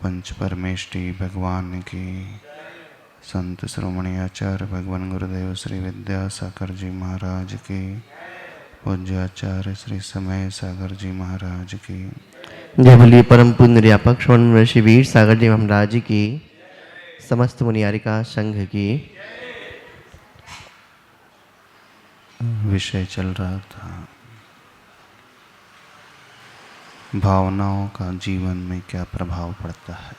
पंच परमेष्टि भगवान की, संत श्रोमणी आचार्य भगवान गुरुदेव श्री विद्यासागर जी महाराज की, पूज्य आचार्य श्री समय सागर जी महाराज की, जय बोलिए परम पुण्य निर्यापक श्रवण ऋषि वीर सागर जी महाराज की, समस्त मुनियारिका संघ की। विषय चल रहा था भावनाओं का जीवन में क्या प्रभाव पड़ता है।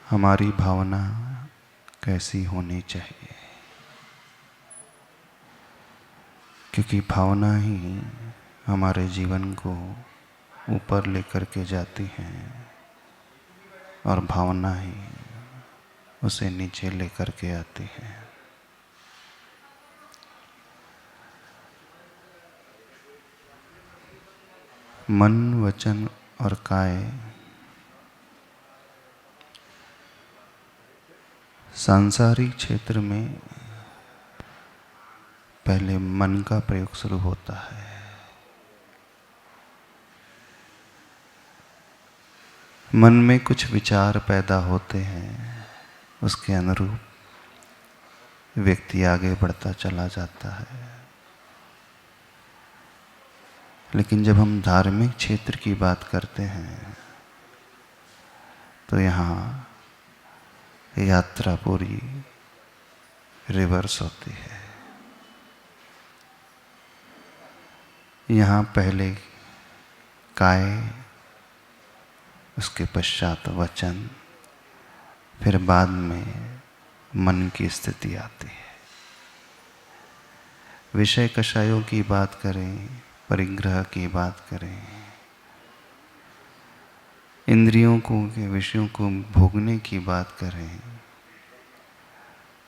हमारी भावना कैसी होनी चाहिए, क्योंकि भावना ही हमारे जीवन को ऊपर लेकर के जाती है और भावना ही उसे नीचे लेकर के आती है। मन, वचन और काय सांसारिक क्षेत्र में पहले मन का प्रयोग शुरू होता है। मन में कुछ विचार पैदा होते हैं, उसके अनुरूप व्यक्ति आगे बढ़ता चला जाता है। लेकिन जब हम धार्मिक क्षेत्र की बात करते हैं तो यहाँ यात्रा पूरी रिवर्स होती है। यहाँ पहले काय, उसके पश्चात वचन, फिर बाद में मन की स्थिति आती है। विषय कषायों की बात करें, परिग्रह की बात करें, इंद्रियों को के विषयों को भोगने की बात करें,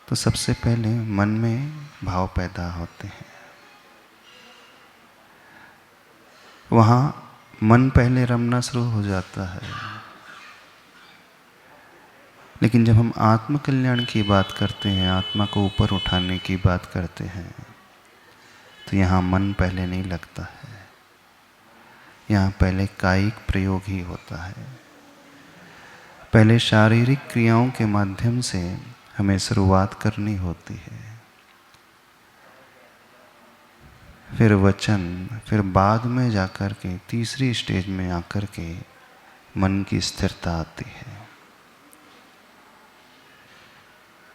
तो सबसे पहले मन में भाव पैदा होते हैं। वहाँ मन पहले रमना शुरू हो जाता है। लेकिन जब हम आत्म कल्याण की बात करते हैं, आत्मा को ऊपर उठाने की बात करते हैं, तो यहाँ मन पहले नहीं लगता है। यहाँ पहले कायिक प्रयोग ही होता है। पहले शारीरिक क्रियाओं के माध्यम से हमें शुरुआत करनी होती है, फिर वचन, फिर बाद में जाकर के तीसरी स्टेज में आकर के मन की स्थिरता आती है।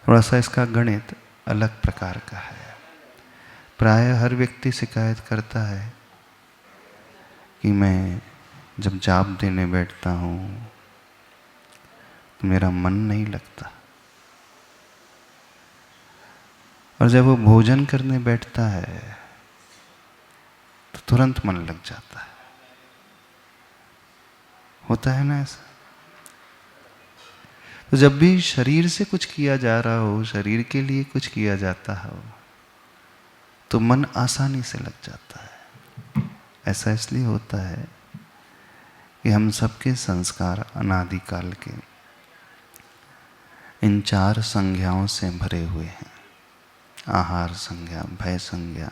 थोड़ा सा इसका गणित अलग प्रकार का है। प्राय हर व्यक्ति शिकायत करता है कि मैं जब जाप देने बैठता हूँ तो मेरा मन नहीं लगता, और जब वो भोजन करने बैठता है तो तुरंत मन लग जाता है। होता है ना ऐसा? तो जब भी शरीर से कुछ किया जा रहा हो, शरीर के लिए कुछ किया जाता हो, तो मन आसानी से लग जाता है। ऐसा इसलिए होता है कि हम सबके संस्कार अनादिकाल के इन 4 संज्ञाओं से भरे हुए हैं। आहार संज्ञा, भय संज्ञा,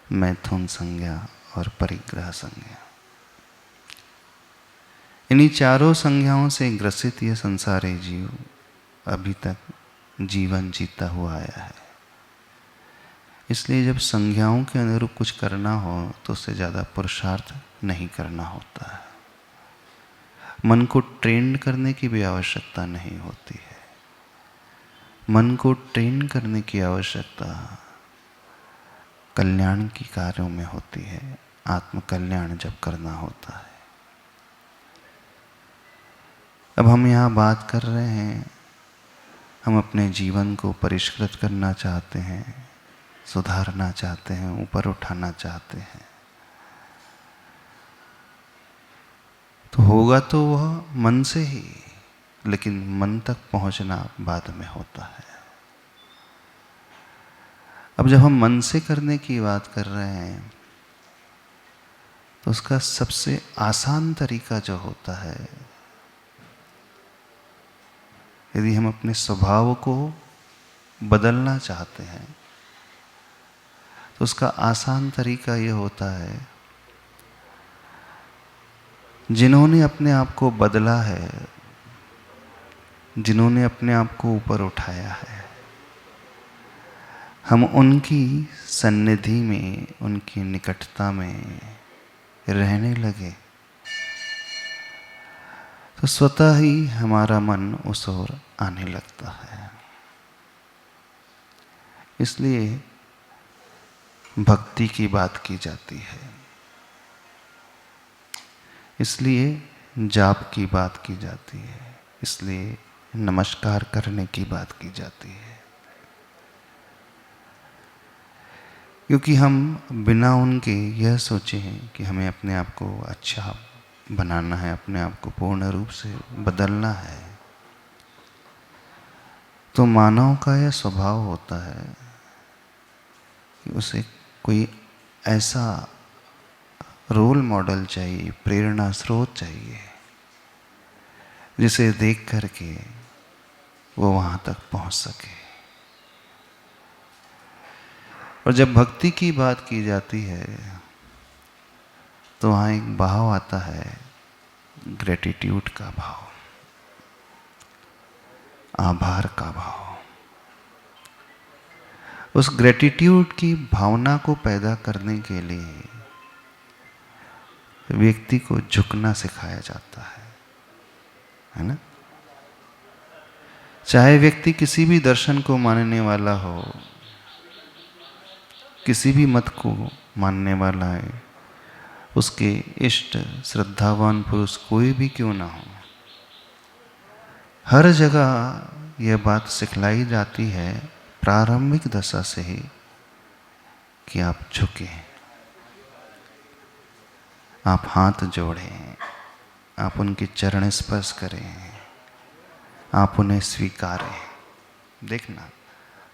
मैथुन संज्ञा और परिग्रह संज्ञा। इन्हीं चारों संज्ञाओं से ग्रसित ये संसारी जीव अभी तक जीवन जीता हुआ आया है। इसलिए जब संज्ञाओं के अनुरूप कुछ करना हो तो उससे ज़्यादा पुरुषार्थ नहीं करना होता है। मन को ट्रेन करने की भी आवश्यकता नहीं होती है। मन को ट्रेन करने की आवश्यकता कल्याण की कार्यों में होती है, आत्म कल्याण जब करना होता है। अब हम यहाँ बात कर रहे हैं, हम अपने जीवन को परिष्कृत करना चाहते हैं, सुधारना चाहते हैं, ऊपर उठाना चाहते हैं, तो होगा तो वह मन से ही, लेकिन मन तक पहुंचना बाद में होता है। अब जब हम मन से करने की बात कर रहे हैं तो उसका सबसे आसान तरीका जो होता है, यदि हम अपने स्वभाव को बदलना चाहते हैं तो उसका आसान तरीका ये होता है जिन्होंने अपने आप को बदला है, जिन्होंने अपने आप को ऊपर उठाया है, हम उनकी सन्निधि में, उनकी निकटता में रहने लगे तो स्वतः ही हमारा मन उस ओर आने लगता है। इसलिए भक्ति की बात की जाती है, इसलिए जाप की बात की जाती है, इसलिए नमस्कार करने की बात की जाती है। क्योंकि हम बिना उनके यह सोचे हैं कि हमें अपने आप को अच्छा बनाना है, अपने आप को पूर्ण रूप से बदलना है, तो मानव का यह स्वभाव होता है कि उसे कोई ऐसा रोल मॉडल चाहिए, प्रेरणा स्रोत चाहिए, जिसे देख करके वो वहाँ तक पहुँच सके। और जब भक्ति की बात की जाती है तो वहाँ एक भाव आता है, ग्रेटिट्यूड का भाव, आभार का भाव। उस ग्रेटिट्यूड की भावना को पैदा करने के लिए व्यक्ति को झुकना सिखाया जाता है ना। चाहे व्यक्ति किसी भी दर्शन को मानने वाला हो, किसी भी मत को मानने वाला है, उसके इष्ट श्रद्धावान पुरुष कोई भी क्यों ना हो, हर जगह यह बात सिखलाई जाती है प्रारंभिक दशा से ही कि आप झुकें, आप हाथ जोड़ें, आप उनके चरण स्पर्श करें, आप उन्हें स्वीकारें। देखना,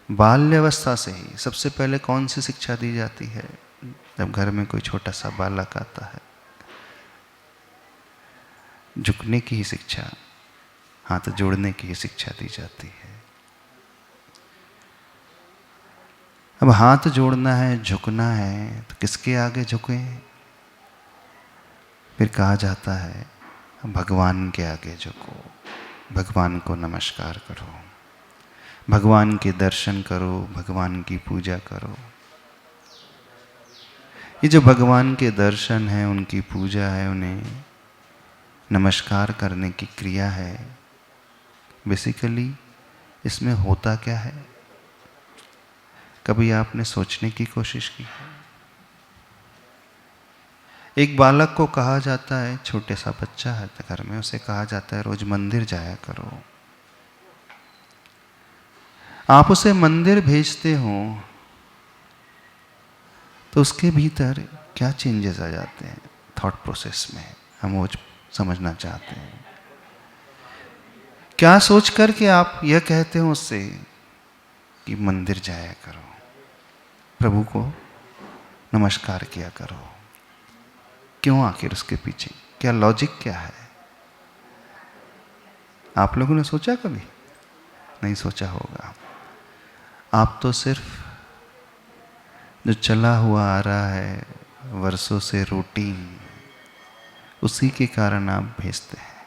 बाल्यावस्था से ही सबसे पहले कौन सी शिक्षा दी जाती है? जब घर में कोई छोटा सा बालक आता है, झुकने की ही शिक्षा, हाथ जोड़ने की ही शिक्षा दी जाती है। अब हाथ जोड़ना है, झुकना है, तो किसके आगे झुकें? फिर कहा जाता है भगवान के आगे झुको, भगवान को नमस्कार करो, भगवान के दर्शन करो, भगवान की पूजा करो। ये जो भगवान के दर्शन है, उनकी पूजा है, उन्हें नमस्कार करने की क्रिया है, बेसिकली इसमें होता क्या है? कभी आपने सोचने की कोशिश की? एक बालक को कहा जाता है, छोटे सा बच्चा है तो घर में, उसे कहा जाता है रोज मंदिर जाया करो। आप उसे मंदिर भेजते हो तो उसके भीतर क्या चेंजेस आ जाते हैं थॉट प्रोसेस में, हम वो समझना चाहते हैं। क्या सोच करके आप यह कहते हो उससे कि मंदिर जाया करो, प्रभु को नमस्कार किया करो? क्यों? आखिर उसके पीछे क्या लॉजिक क्या है? आप लोगों ने सोचा कभी? नहीं सोचा होगा। आप तो सिर्फ जो चला हुआ आ रहा है वर्षों से रूटीन, उसी के कारण आप भेजते हैं।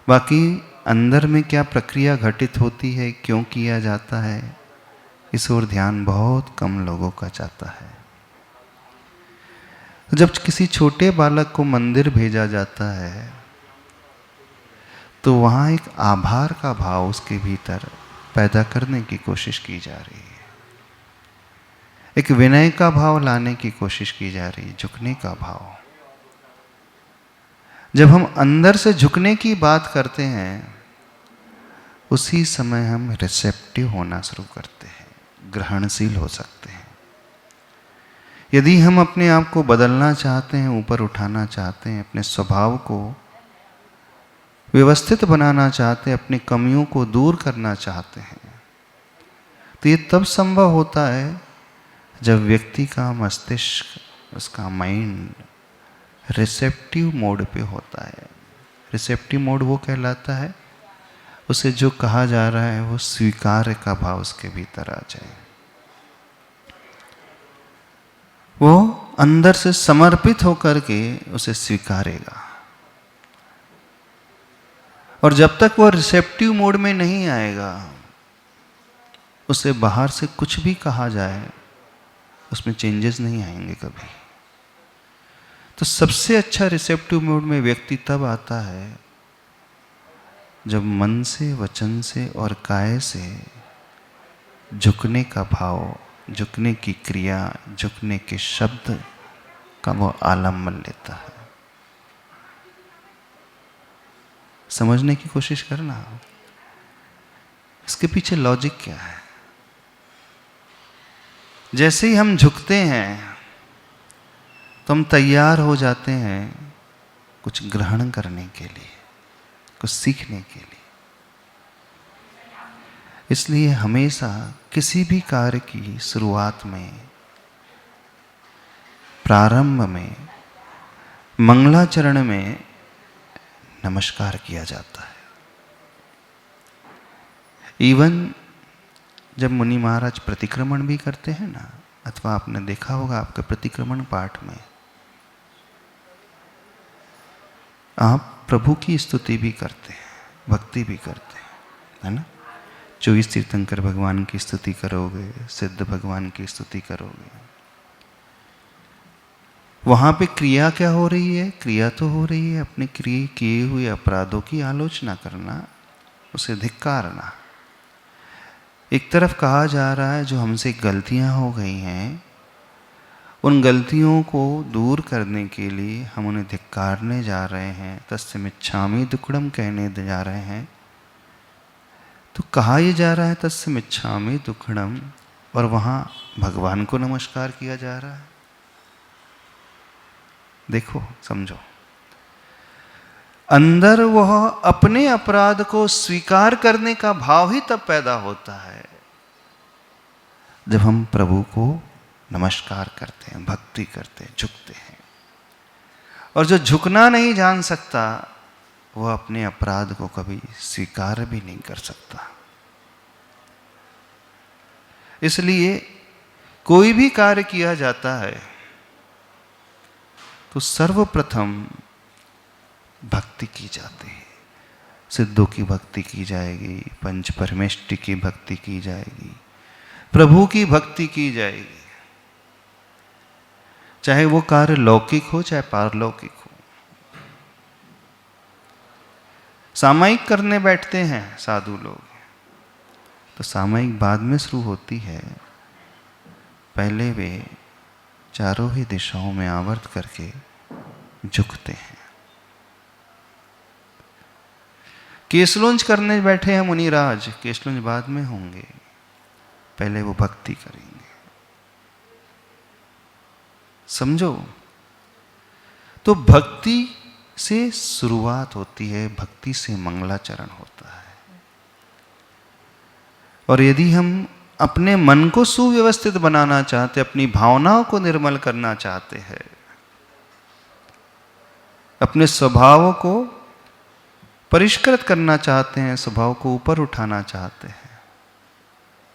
बाकी अंदर में क्या प्रक्रिया घटित होती है, क्यों किया जाता है, इस ओर ध्यान बहुत कम लोगों का जाता है। जब किसी छोटे बालक को मंदिर भेजा जाता है तो वहाँ एक आभार का भाव उसके भीतर पैदा करने की कोशिश की जा रही है, एक विनय का भाव लाने की कोशिश की जा रही है, झुकने का भाव। जब हम अंदर से झुकने की बात करते हैं, उसी समय हम रिसेप्टिव होना शुरू करते हैं, ग्रहणशील हो सकते हैं। यदि हम अपने आप को बदलना चाहते हैं, ऊपर उठाना चाहते हैं, अपने स्वभाव को व्यवस्थित बनाना चाहते हैं, अपनी कमियों को दूर करना चाहते हैं, तो ये तब संभव होता है जब व्यक्ति का मस्तिष्क, उसका माइंड रिसेप्टिव मोड पे होता है। रिसेप्टिव मोड वो कहलाता है, उसे जो कहा जा रहा है वो स्वीकार का भाव उसके भीतर आ जाए, वो अंदर से समर्पित होकर के उसे स्वीकारेगा। और जब तक वो रिसेप्टिव मोड में नहीं आएगा, उसे बाहर से कुछ भी कहा जाए उसमें चेंजेस नहीं आएंगे कभी। तो सबसे अच्छा रिसेप्टिव मोड में व्यक्ति तब आता है जब मन से, वचन से और काया से झुकने का भाव, झुकने की क्रिया, झुकने के शब्द का वो आलम्बन लेता है। समझने की कोशिश करना, इसके पीछे लॉजिक क्या है। जैसे ही हम झुकते हैं तो हम तैयार हो जाते हैं कुछ ग्रहण करने के लिए, कुछ सीखने के लिए। इसलिए हमेशा किसी भी कार्य की शुरुआत में, प्रारंभ में, मंगलाचरण में नमस्कार किया जाता है। इवन जब मुनि महाराज प्रतिक्रमण भी करते हैं ना, अथवा आपने देखा होगा आपके प्रतिक्रमण पाठ में, आप प्रभु की स्तुति भी करते हैं, भक्ति भी करते हैं, है ना। 24 तीर्थंकर भगवान की स्तुति करोगे, सिद्ध भगवान की स्तुति करोगे, वहां पे क्रिया क्या हो रही है? क्रिया तो हो रही है अपने किए हुए अपराधों की आलोचना करना, उसे धिक्कारना। एक तरफ कहा जा रहा है जो हमसे गलतियां हो गई हैं, उन गलतियों को दूर करने के लिए हम उन्हें धिक्कारने जा रहे हैं, तस्य मिच्छामि दुक्कडम कहने जा रहे हैं। तो कहा यह जा रहा है तस्य मिच्छामि दुक्कडम, और वहां भगवान को नमस्कार किया जा रहा है। देखो, समझो, अंदर वह अपने अपराध को स्वीकार करने का भाव ही तब पैदा होता है जब हम प्रभु को नमस्कार करते हैं, भक्ति करते हैं, झुकते हैं। और जो झुकना नहीं जान सकता वह अपने अपराध को कभी स्वीकार भी नहीं कर सकता। इसलिए कोई भी कार्य किया जाता है तो सर्वप्रथम भक्ति की जाती है। सिद्धों की भक्ति की जाएगी, पंच परमेष्टि की भक्ति की जाएगी, प्रभु की भक्ति की जाएगी, चाहे वो कार्य लौकिक हो चाहे पारलौकिक हो। सामयिक करने बैठते हैं साधु लोग, तो सामयिक बाद में शुरू होती है, पहले वे चारों ही दिशाओं में आवर्त करके झुकते हैं। केशलुंज करने बैठे हैं मुनिराज, केशलुंज बाद में होंगे, पहले वो भक्ति करेंगे। समझो, तो भक्ति से शुरुआत होती है, भक्ति से मंगलाचरण होता है। और यदि हम अपने मन को सुव्यवस्थित बनाना चाहते, अपनी भावनाओं को निर्मल करना चाहते हैं, अपने स्वभाव को परिष्कृत करना चाहते हैं, स्वभाव को ऊपर उठाना चाहते हैं,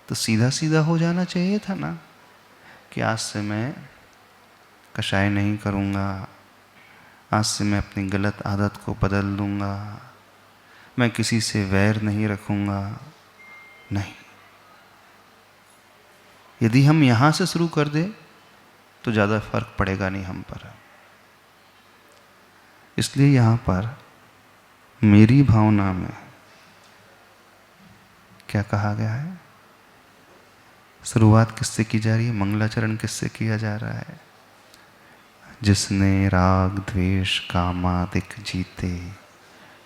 तो सीधा सीधा हो जाना चाहिए था ना कि आज से मैं कषाय नहीं करूँगा, आज से मैं अपनी गलत आदत को बदल दूँगा, मैं किसी से वैर नहीं रखूँगा। नहीं, यदि हम यहाँ से शुरू कर दें तो ज़्यादा फर्क पड़ेगा नहीं हम पर। इसलिए यहाँ पर मेरी भावना में क्या कहा गया है? शुरुआत किससे की जा रही है? मंगलाचरण किससे किया जा रहा है? जिसने राग द्वेष कामादिक जीते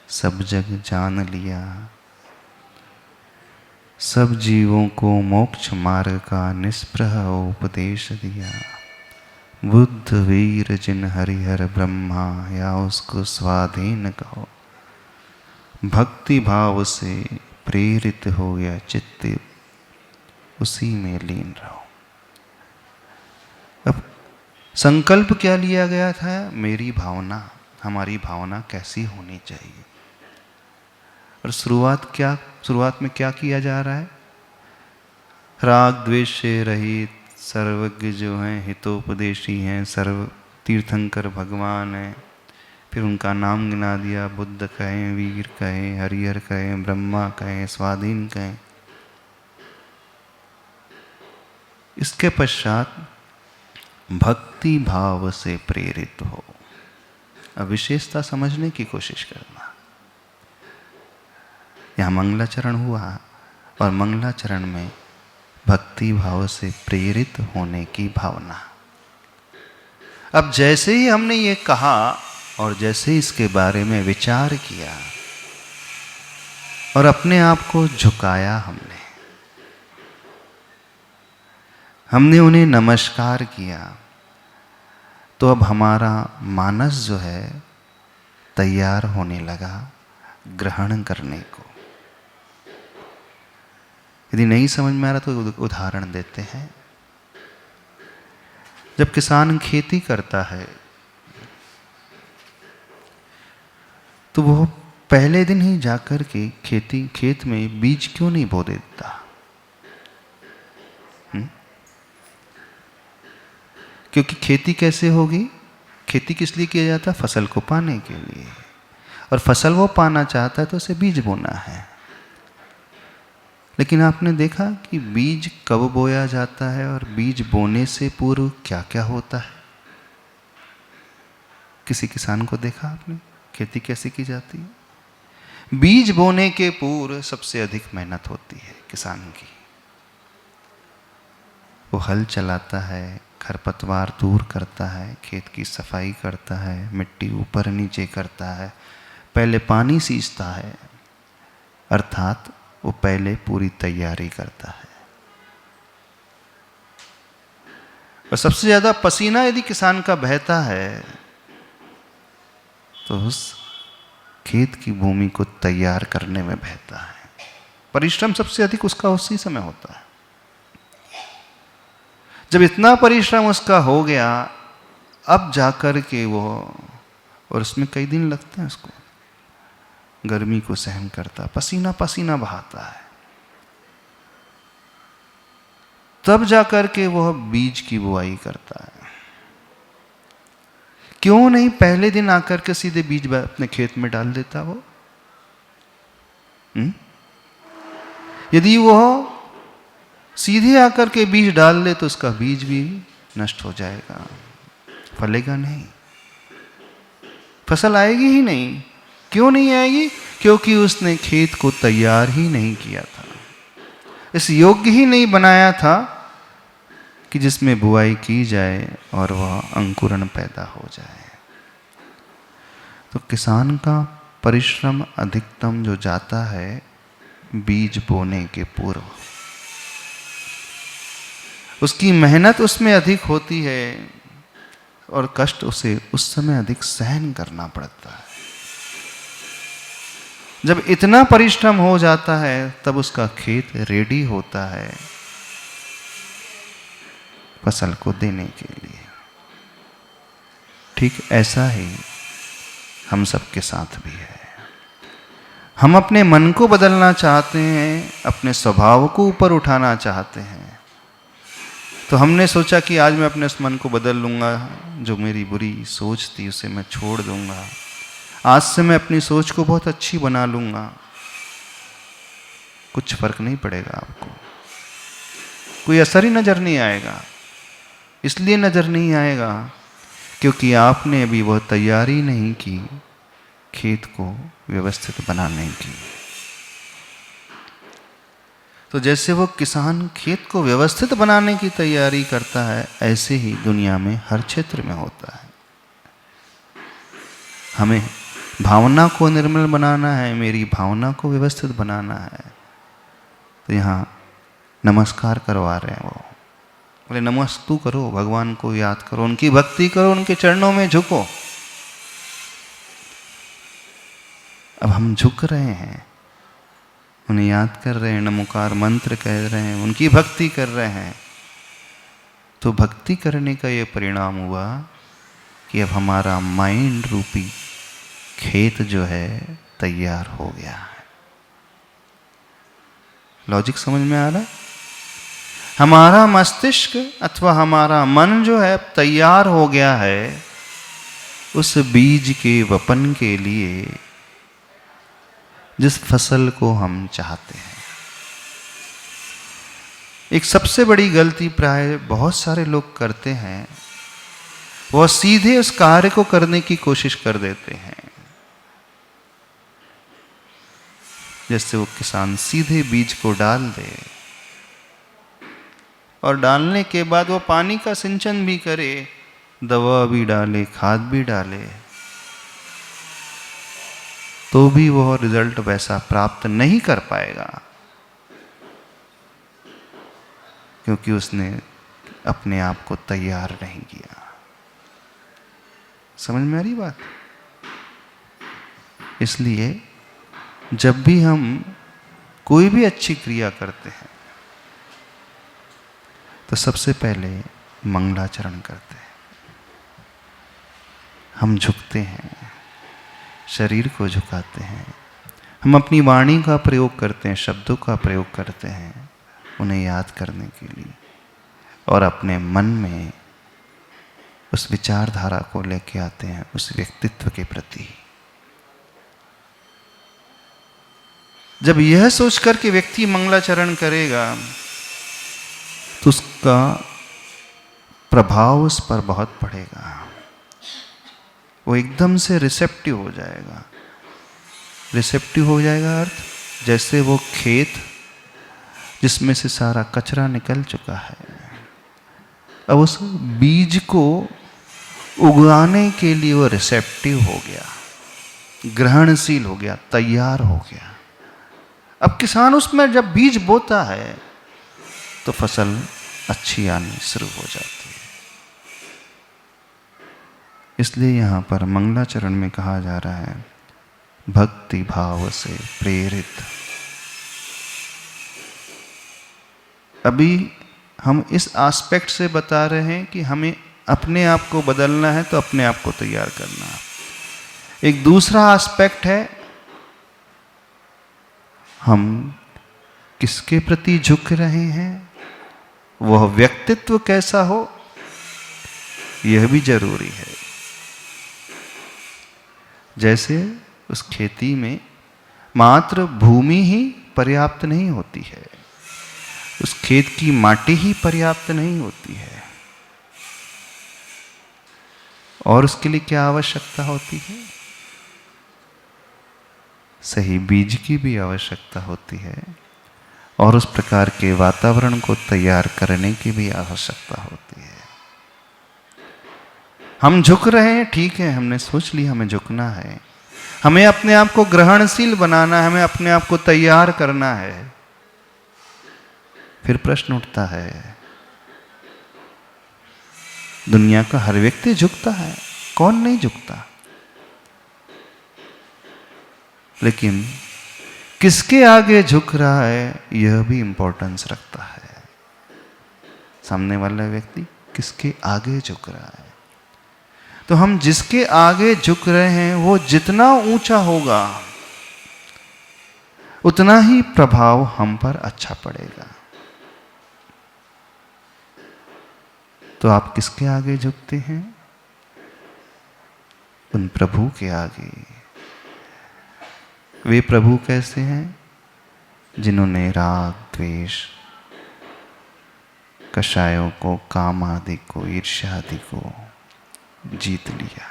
सब जग जान लिया, सब जीवों को मोक्ष मार्ग का निष्प्रह उपदेश दिया। बुद्ध वीर जिन हरिहर ब्रह्मा, या उसको स्वाधीन कहो। भक्ति भाव से प्रेरित हो गया चित्त, उसी में लीन रहो। अब संकल्प क्या लिया गया था? मेरी भावना, हमारी भावना कैसी होनी चाहिए। और शुरुआत में क्या किया जा रहा है? राग द्वेष से रहित, सर्वज्ञ जो हैं, हितोपदेशी हैं, सर्व तीर्थंकर भगवान हैं। फिर उनका नाम गिना दिया, बुद्ध कहें, वीर कहें, हरिहर कहें, ब्रह्मा कहें, स्वाधीन कहें। इसके पश्चात भक्ति भाव से प्रेरित हो। अब विशेषता समझने की कोशिश करना। यहाँ मंगलाचरण हुआ और मंगलाचरण में भक्ति भाव से प्रेरित होने की भावना। अब जैसे ही हमने ये कहा और जैसे ही इसके बारे में विचार किया और अपने आप को झुकाया, हमने उन्हें नमस्कार किया, तो अब हमारा मानस जो है तैयार होने लगा ग्रहण करने को। यदि नहीं समझ में आ रहा तो उदाहरण देते हैं। जब किसान खेती करता है तो वो पहले दिन ही जाकर के खेत में बीज क्यों नहीं बो देता? क्योंकि खेती कैसे होगी? खेती किस लिए किया जाता है? फसल को पाने के लिए। और फसल वो पाना चाहता है तो उसे बीज बोना है। लेकिन आपने देखा कि बीज कब बोया जाता है और बीज बोने से पूर्व क्या क्या होता है? किसी किसान को देखा आपने खेती कैसे की जाती है? बीज बोने के पूर्व सबसे अधिक मेहनत होती है किसान की। वो हल चलाता है, खरपतवार दूर करता है, खेत की सफाई करता है, मिट्टी ऊपर नीचे करता है, पहले पानी सींचता है, अर्थात वो पहले पूरी तैयारी करता है। और सबसे ज्यादा पसीना यदि किसान का बहता है तो उस खेत की भूमि को तैयार करने में बहता है। परिश्रम सबसे अधिक उसका उसी समय होता है। जब इतना परिश्रम उसका हो गया, अब जाकर के वो, और उसमें कई दिन लगते हैं उसको, गर्मी को सहन करता, पसीना पसीना बहाता है, तब जाकर के वह बीज की बुआई करता है। क्यों नहीं पहले दिन आकर के सीधे बीज अपने खेत में डाल देता वो? यदि वह सीधे आकर के बीज डाल दे तो उसका बीज भी नष्ट हो जाएगा, फलेगा नहीं, फसल आएगी ही नहीं। क्यों नहीं आएगी? क्योंकि उसने खेत को तैयार ही नहीं किया था, इस योग्य ही नहीं बनाया था कि जिसमें बुआई की जाए और वह अंकुरण पैदा हो जाए। तो किसान का परिश्रम अधिकतम जो जाता है बीज बोने के पूर्व, उसकी मेहनत उसमें अधिक होती है और कष्ट उसे उस समय अधिक सहन करना पड़ता है। जब इतना परिश्रम हो जाता है तब उसका खेत रेडी होता है फसल को देने के लिए। ठीक ऐसा ही हम सबके साथ भी है। हम अपने मन को बदलना चाहते हैं, अपने स्वभाव को ऊपर उठाना चाहते हैं, तो हमने सोचा कि आज मैं अपने मन को बदल लूँगा, जो मेरी बुरी सोच थी उसे मैं छोड़ दूँगा, आज से मैं अपनी सोच को बहुत अच्छी बना लूँगा। कुछ फर्क नहीं पड़ेगा आपको, कोई असर ही नज़र नहीं आएगा। इसलिए नज़र नहीं आएगा क्योंकि आपने अभी वह तैयारी नहीं की खेत को व्यवस्थित बनाने की। तो जैसे वो किसान खेत को व्यवस्थित बनाने की तैयारी करता है, ऐसे ही दुनिया में हर क्षेत्र में होता है। हमें भावना को निर्मल बनाना है, मेरी भावना को व्यवस्थित बनाना है। तो यहाँ नमस्कार करवा रहे हैं वो, बोले नमस्तु करो, भगवान को याद करो, उनकी भक्ति करो, उनके चरणों में झुको। अब हम झुक रहे हैं, उन्हें याद कर रहे हैं, नमोकार मंत्र कह रहे हैं, उनकी भक्ति कर रहे हैं। तो भक्ति करने का ये परिणाम हुआ कि अब हमारा माइंड रूपी खेत जो है तैयार हो गया है। लॉजिक समझ में आ रहा है? हमारा मस्तिष्क अथवा हमारा मन जो है तैयार हो गया है उस बीज के वपन के लिए जिस फसल को हम चाहते हैं। एक सबसे बड़ी गलती प्राय बहुत सारे लोग करते हैं, वह सीधे उस कार्य को करने की कोशिश कर देते हैं। जैसे वो किसान सीधे बीज को डाल दे और डालने के बाद वो पानी का सिंचन भी करे, दवा भी डाले, खाद भी डाले, तो भी वह रिजल्ट वैसा प्राप्त नहीं कर पाएगा, क्योंकि उसने अपने आप को तैयार नहीं किया। समझ में आ रही बात? इसलिए जब भी हम कोई भी अच्छी क्रिया करते हैं तो सबसे पहले मंगलाचरण करते हैं। हम झुकते हैं, शरीर को झुकाते हैं, हम अपनी वाणी का प्रयोग करते हैं, शब्दों का प्रयोग करते हैं उन्हें याद करने के लिए, और अपने मन में उस विचारधारा को लेके आते हैं उस व्यक्तित्व के प्रति। जब यह सोचकर के व्यक्ति मंगलाचरण करेगा तो उसका प्रभाव उस पर बहुत पड़ेगा। वो एकदम से रिसेप्टिव हो जाएगा। रिसेप्टिव हो जाएगा अर्थ जैसे वो खेत जिसमें से सारा कचरा निकल चुका है, अब उस बीज को उगाने के लिए वो रिसेप्टिव हो गया, ग्रहणशील हो गया, तैयार हो गया। अब किसान उसमें जब बीज बोता है तो फसल अच्छी आनी शुरू हो जाती है। इसलिए यहाँ पर मंगलाचरण में कहा जा रहा है भक्ति भाव से प्रेरित। अभी हम इस एस्पेक्ट से बता रहे हैं कि हमें अपने आप को बदलना है तो अपने आप को तैयार करना है। एक दूसरा एस्पेक्ट है हम किसके प्रति झुक रहे हैं, वह व्यक्तित्व कैसा हो, यह भी जरूरी है। जैसे उस खेती में मात्र भूमि ही पर्याप्त नहीं होती है, उस खेत की माटी ही पर्याप्त नहीं होती है, और उसके लिए क्या आवश्यकता होती है? सही बीज की भी आवश्यकता होती है, और उस प्रकार के वातावरण को तैयार करने की भी आवश्यकता होती है। हम झुक रहे हैं, ठीक है, हमने सोच लिया हमें झुकना है, हमें अपने आप को ग्रहणशील बनाना है, हमें अपने आप को तैयार करना है। फिर प्रश्न उठता है, दुनिया का हर व्यक्ति झुकता है, कौन नहीं झुकता, लेकिन किसके आगे झुक रहा है यह भी इंपॉर्टेंस रखता है। सामने वाला व्यक्ति किसके आगे झुक रहा है। तो हम जिसके आगे झुक रहे हैं वो जितना ऊंचा होगा उतना ही प्रभाव हम पर अच्छा पड़ेगा। तो आप किसके आगे झुकते हैं? उन प्रभु के आगे। वे प्रभु कैसे हैं? जिन्होंने राग द्वेष, कषायों को, काम आदि को, ईर्ष्या आदि को जीत लिया।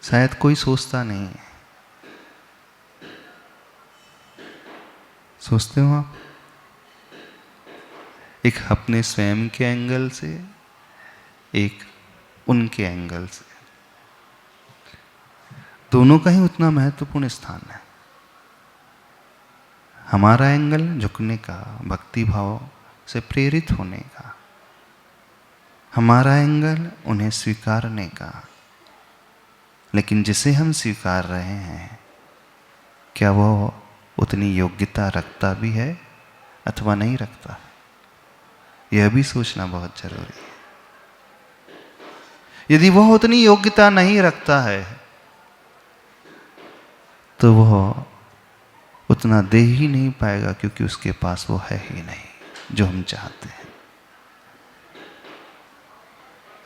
शायद कोई सोचता नहीं है। सोचते हो आप? एक अपने स्वयं के एंगल से, एक उनके एंगल से, दोनों का ही उतना महत्वपूर्ण स्थान है। हमारा एंगल झुकने का, भक्ति भाव से प्रेरित होने का, हमारा एंगल उन्हें स्वीकारने का। लेकिन जिसे हम स्वीकार रहे हैं क्या वह उतनी योग्यता रखता भी है अथवा नहीं रखता, यह भी सोचना बहुत जरूरी है। यदि वह उतनी योग्यता नहीं रखता है तो वह उतना दे ही नहीं पाएगा, क्योंकि उसके पास वो है ही नहीं जो हम चाहते हैं।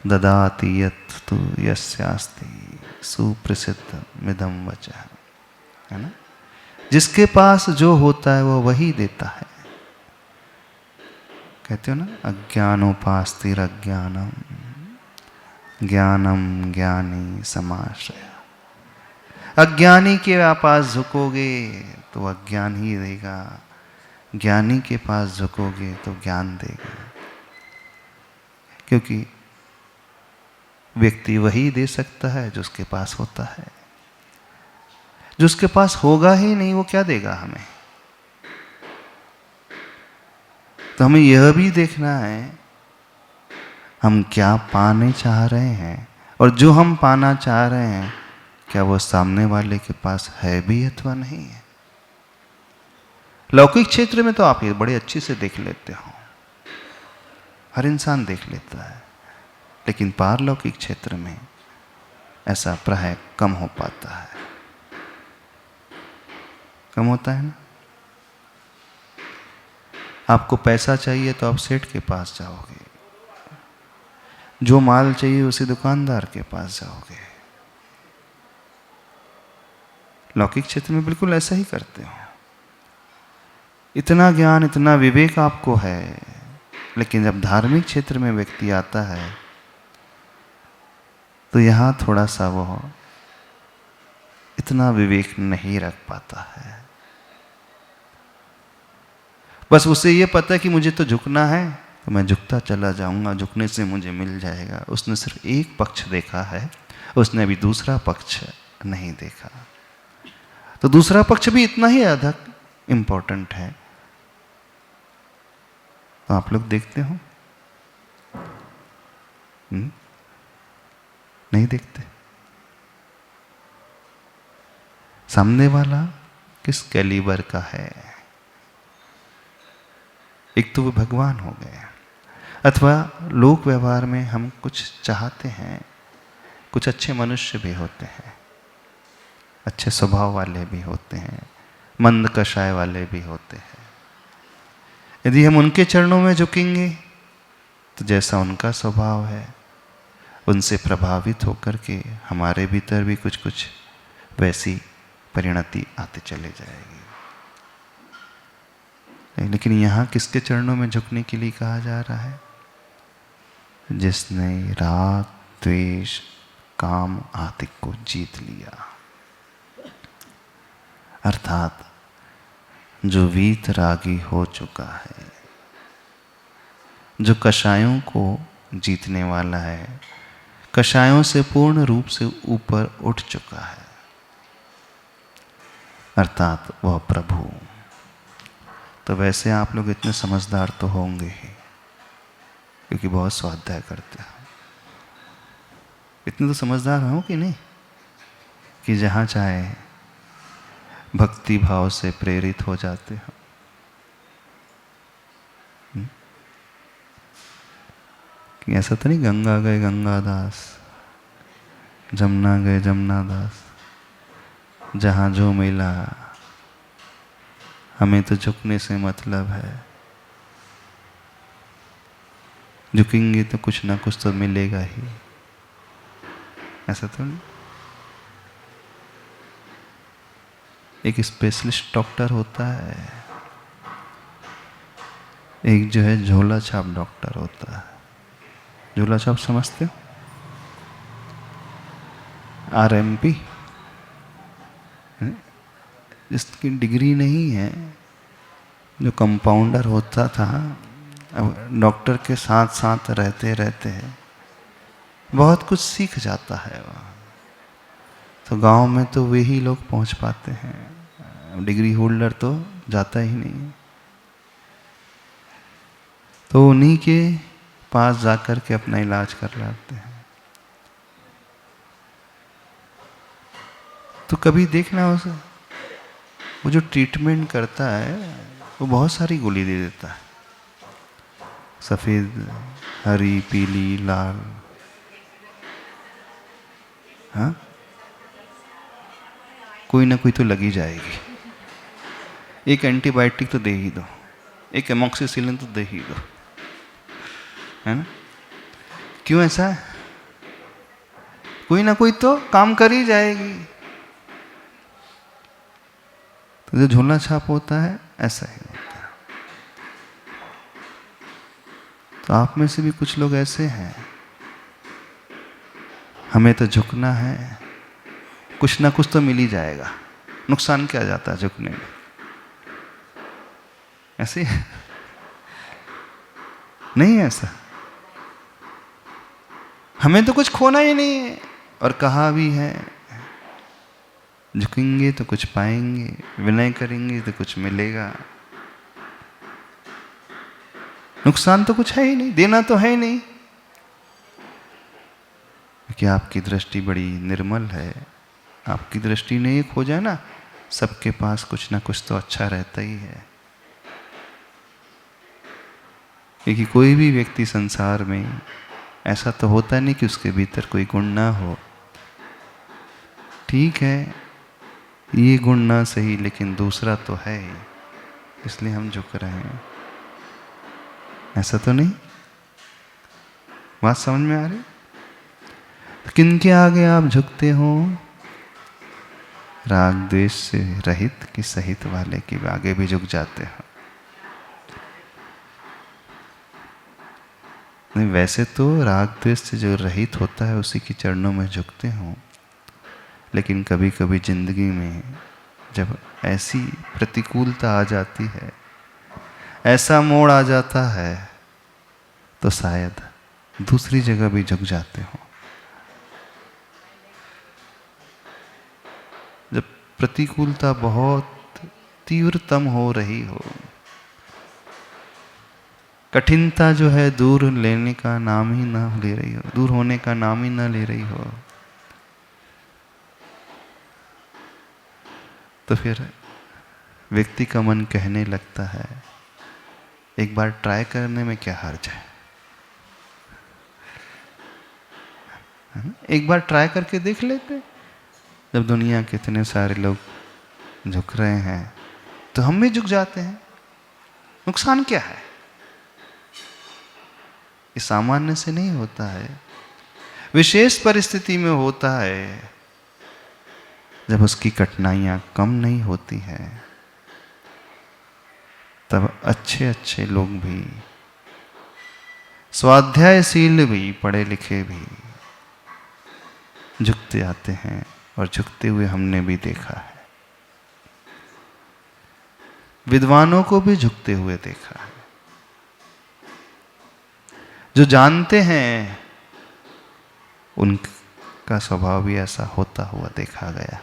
ददाति यत् तु यस्यास्ति सुप्रसिद्ध मिदं वचः, है ना। जिसके पास जो होता है वो वही देता है। कहते हो ना, अज्ञानोपास्तिरज्ञानम ज्ञानम ज्ञानी समाश्रय। अज्ञानी के पास झुकोगे तो अज्ञान ही देगा, ज्ञानी के पास झुकोगे तो ज्ञान देगा। क्योंकि व्यक्ति वही दे सकता है जो उसके पास होता है। जो उसके पास होगा ही नहीं वो क्या देगा हमें। तो हमें यह भी देखना है हम क्या पाने चाह रहे हैं, और जो हम पाना चाह रहे हैं क्या वो सामने वाले के पास है भी अथवा नहीं है। लौकिक क्षेत्र में तो आप ये बड़े अच्छे से देख लेते हो, हर इंसान देख लेता है, लेकिन पारलौकिक क्षेत्र में ऐसा प्राय कम हो पाता है। कम होता है ना। आपको पैसा चाहिए तो आप सेठ के पास जाओगे, जो माल चाहिए उसी दुकानदार के पास जाओगे। लौकिक क्षेत्र में बिल्कुल ऐसा ही करते हो। इतना ज्ञान इतना विवेक आपको है, लेकिन जब धार्मिक क्षेत्र में व्यक्ति आता है तो यहां थोड़ा सा वो इतना विवेक नहीं रख पाता है। बस उसे ये पता है कि मुझे तो झुकना है तो मैं झुकता चला जाऊंगा, झुकने से मुझे मिल जाएगा। उसने सिर्फ एक पक्ष देखा है, उसने अभी दूसरा पक्ष नहीं देखा। तो दूसरा पक्ष भी इतना ही अधिक इंपॉर्टेंट है। तो आप लोग देखते हो? नहीं देखते। सामने वाला किस कैलिबर का है। एक तो वो भगवान हो गए, अथवा लोक व्यवहार में हम कुछ चाहते हैं। कुछ अच्छे मनुष्य भी होते हैं, अच्छे स्वभाव वाले भी होते हैं, मंद कषाय वाले भी होते हैं। यदि हम उनके चरणों में झुकेंगे तो जैसा उनका स्वभाव है उनसे प्रभावित होकर के हमारे भीतर भी कुछ कुछ वैसी परिणति आती चले जाएगी। लेकिन यहाँ किसके चरणों में झुकने के लिए कहा जा रहा है? जिसने राग द्वेष काम आदि को जीत लिया, अर्थात जो वीतरागी हो चुका है, जो कषायों को जीतने वाला है, कषायों से पूर्ण रूप से ऊपर उठ चुका है, अर्थात वह प्रभु। तो वैसे आप लोग इतने समझदार तो होंगे ही, क्योंकि बहुत स्वाध्याय करते हो। इतने तो समझदार हो कि नहीं, कि जहाँ चाहे भक्ति भाव से प्रेरित हो जाते हो। कि ऐसा तो नहीं गंगा गए गंगादास, जमुना गए जमुनादास, जहाँ जो मिला हमें तो झुकने से मतलब है। झुकेंगे तो कुछ ना कुछ तो मिलेगा ही, ऐसा तो नहीं। एक स्पेशलिस्ट डॉक्टर होता है, एक जो है झोला छाप डॉक्टर होता है। झोला छाप समझते हो? RMP, जिसकी डिग्री नहीं है, जो कंपाउंडर होता था, अब डॉक्टर के साथ साथ रहते रहते बहुत कुछ सीख जाता है वहाँ। तो गांव में तो वे ही लोग पहुँच पाते हैं, डिग्री होल्डर तो जाता ही नहीं। तो उन्हीं के पास जाकर के अपना इलाज कर लाते हैं। तो कभी देखना उसे, वो जो ट्रीटमेंट करता है वो बहुत सारी गोली दे देता है, सफ़ेद, हरी, पीली, लाल। हाँ, कोई ना कोई तो लगी जाएगी। एक एंटीबायोटिक तो दे ही दो, एक एमॉक्सिसिलिन तो दे ही दो, है ना? क्यों ऐसा है? कोई ना कोई तो काम कर ही जाएगी। तो जो झोला छाप होता है ऐसा ही होता है। तो आप में से भी कुछ लोग ऐसे हैं, हमें तो झुकना है, कुछ ना कुछ तो मिल ही जाएगा, नुकसान क्या जाता है झुकने में? ऐसे है? नहीं ऐसा, हमें तो कुछ खोना ही नहीं है। और कहा भी है, झुकेंगे तो कुछ पाएंगे, विनय करेंगे तो कुछ मिलेगा। नुकसान तो कुछ है ही नहीं, देना तो है ही नहीं, क्योंकि आपकी दृष्टि बड़ी निर्मल है। आपकी दृष्टि ने एक हो जाए ना, सबके पास कुछ ना कुछ तो अच्छा रहता ही है। क्योंकि कोई भी व्यक्ति संसार में ऐसा तो होता नहीं कि उसके भीतर कोई गुण ना हो। ठीक है, ये गुण ना सही, लेकिन दूसरा तो है, इसलिए हम झुक रहे हैं। ऐसा तो नहीं? बात समझ में आ रही? तो किनके आगे आप झुकते हो? राग द्वेष से रहित कि सहित वाले के आगे भी झुक जाते हो? नहीं, वैसे तो राग द्वेष से जो रहित होता है उसी के चरणों में झुकते हो, लेकिन कभी कभी जिंदगी में जब ऐसी प्रतिकूलता आ जाती है, ऐसा मोड़ आ जाता है, तो शायद दूसरी जगह भी झुक जाते हो। जब प्रतिकूलता बहुत तीव्रतम हो रही हो, कठिनता जो है दूर लेने का नाम ही ना ले रही हो, दूर होने का नाम ही ना ले रही हो, तो फिर व्यक्ति का मन कहने लगता है, एक बार ट्राई करने में क्या हर्ज है? एक बार ट्राई करके देख लेते। जब दुनिया के इतने सारे लोग झुक रहे हैं तो हम भी झुक जाते हैं। नुकसान क्या है? ये सामान्य से नहीं होता है, विशेष परिस्थिति में होता है, जब उसकी कठिनाइयां कम नहीं होती हैं, तब अच्छे अच्छे लोग भी, स्वाध्यायशील भी, पढ़े लिखे भी झुकते आते हैं, और झुकते हुए हमने भी देखा है। विद्वानों को भी झुकते हुए देखा है। जो जानते हैं उनका स्वभाव भी ऐसा होता हुआ देखा गया।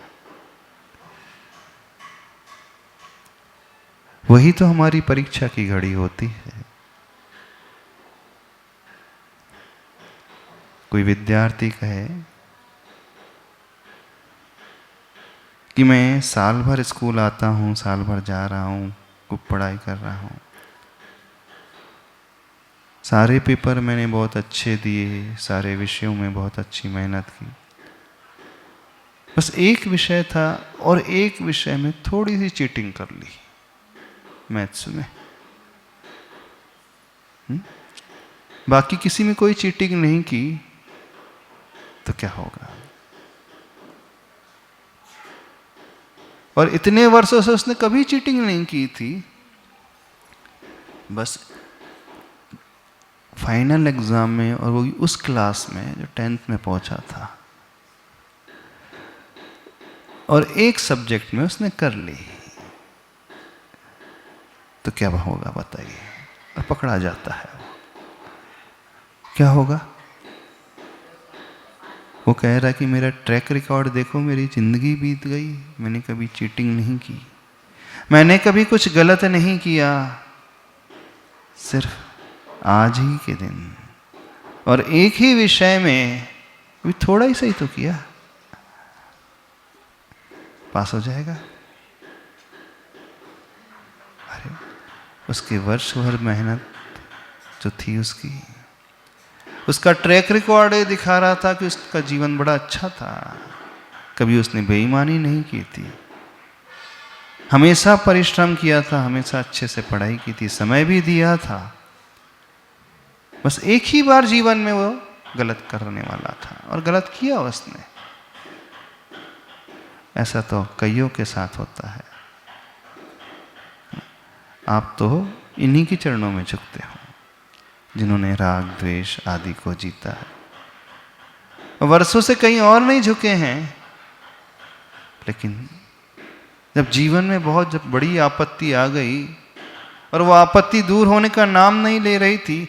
वही तो हमारी परीक्षा की घड़ी होती है। कोई विद्यार्थी कहे कि मैं साल भर स्कूल आता हूँ, साल भर जा रहा हूँ, खूब पढ़ाई कर रहा हूँ, सारे पेपर मैंने बहुत अच्छे दिए, सारे विषयों में बहुत अच्छी मेहनत की, बस एक विषय था और एक विषय में थोड़ी सी चीटिंग कर ली, मैथ्स में। बाकी किसी में कोई चीटिंग नहीं की, तो क्या होगा? और इतने वर्षों से उसने कभी चीटिंग नहीं की थी, बस फाइनल एग्जाम में, और वो उस क्लास में जो 10th में पहुंचा था, और एक सब्जेक्ट में उसने कर ली, तो क्या होगा बताइए? और पकड़ा जाता है, क्या होगा? वो कह रहा है कि मेरा ट्रैक रिकॉर्ड देखो, मेरी जिंदगी बीत गई, मैंने कभी चीटिंग नहीं की, मैंने कभी कुछ गलत नहीं किया, सिर्फ आज ही के दिन और एक ही विषय में भी थोड़ा ही सही तो किया, पास हो जाएगा। अरे उसके वर्ष भर मेहनत जो थी उसका ट्रैक रिकॉर्ड दिखा रहा था कि उसका जीवन बड़ा अच्छा था, कभी उसने बेईमानी नहीं की थी। हमेशा परिश्रम किया था, हमेशा अच्छे से पढ़ाई की थी, समय भी दिया था, बस एक ही बार जीवन में वो गलत करने वाला था और गलत किया उसने। ऐसा तो कईयों के साथ होता है। आप तो इन्हीं के चरणों में झुकते हो जिन्होंने राग द्वेष आदि को जीता है। वर्षों से कहीं और नहीं झुके हैं, लेकिन जब जीवन में बहुत जब बड़ी आपत्ति आ गई और वो आपत्ति दूर होने का नाम नहीं ले रही थी,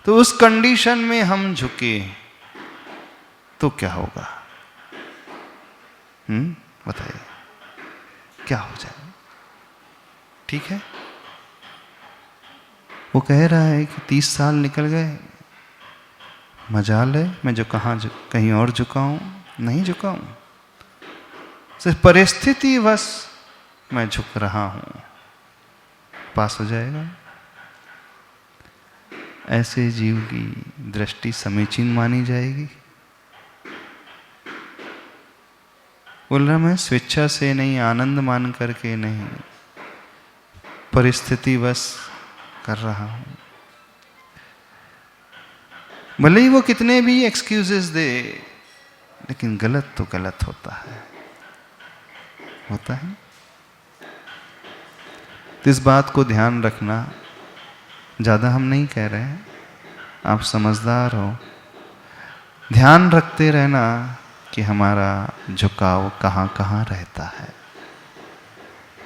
तो उस कंडीशन में हम झुके तो क्या होगा? बताइए क्या हो जाए? ठीक है, वो कह रहा है कि 30 साल निकल गए, मजाल है मैं जो कहीं और झुका हूं, नहीं झुका हूं, सिर्फ परिस्थिति बस मैं झुक रहा हूं, पास हो जाएगा। ऐसे जीव की दृष्टि समीचीन मानी जाएगी? बोल रहा मैं स्वेच्छा से नहीं, आनंद मान करके नहीं, परिस्थिति बस कर रहा हूं। भले ही वो कितने भी एक्सक्यूजेस दे, लेकिन गलत तो गलत होता है, होता है। तो इस बात को ध्यान रखना, ज़्यादा हम नहीं कह रहे हैं, आप समझदार हो, ध्यान रखते रहना कि हमारा झुकाव कहाँ कहाँ रहता है,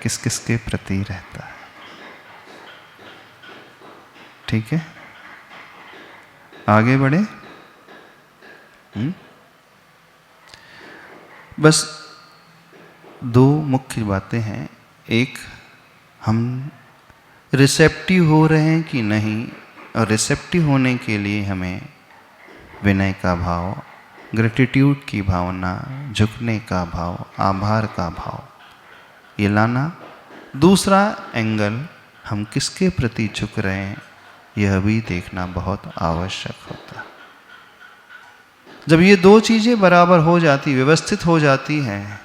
किस किस के प्रति रहता है। ठीक है, आगे बढ़े। बस 2 मुख्य बातें हैं। एक, हम रिसेप्टिव हो रहे हैं कि नहीं, और रिसेप्टिव होने के लिए हमें विनय का भाव, ग्रेटिट्यूड की भावना, झुकने का भाव, आभार का भाव ये लाना। दूसरा एंगल, हम किसके प्रति झुक रहे हैं यह भी देखना बहुत आवश्यक होता है। जब ये 2 चीजें बराबर हो जाती, व्यवस्थित हो जाती हैं,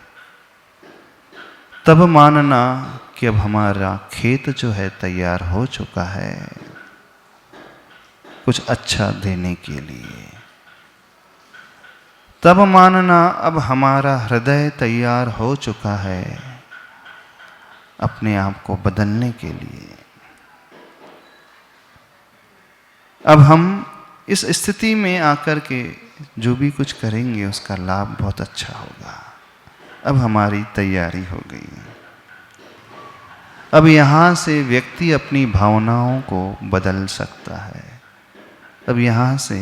तब मानना कि अब हमारा खेत जो है तैयार हो चुका है कुछ अच्छा देने के लिए। तब मानना अब हमारा हृदय तैयार हो चुका है अपने आप को बदलने के लिए। अब हम इस स्थिति में आकर के जो भी कुछ करेंगे उसका लाभ बहुत अच्छा होगा। अब हमारी तैयारी हो गई। अब यहाँ से व्यक्ति अपनी भावनाओं को बदल सकता है। अब यहाँ से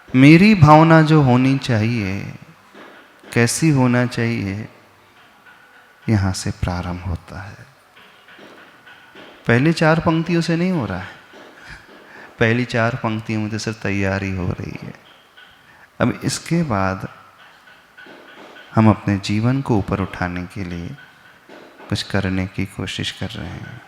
मेरी भावना जो होनी चाहिए, कैसी होना चाहिए, यहाँ से प्रारंभ होता है। पहले 4 पंक्तियों से नहीं हो रहा है, पहली 4 पंक्तियों में तो सिर्फ तैयारी हो रही है। अब इसके बाद हम अपने जीवन को ऊपर उठाने के लिए कुछ करने की कोशिश कर रहे हैं।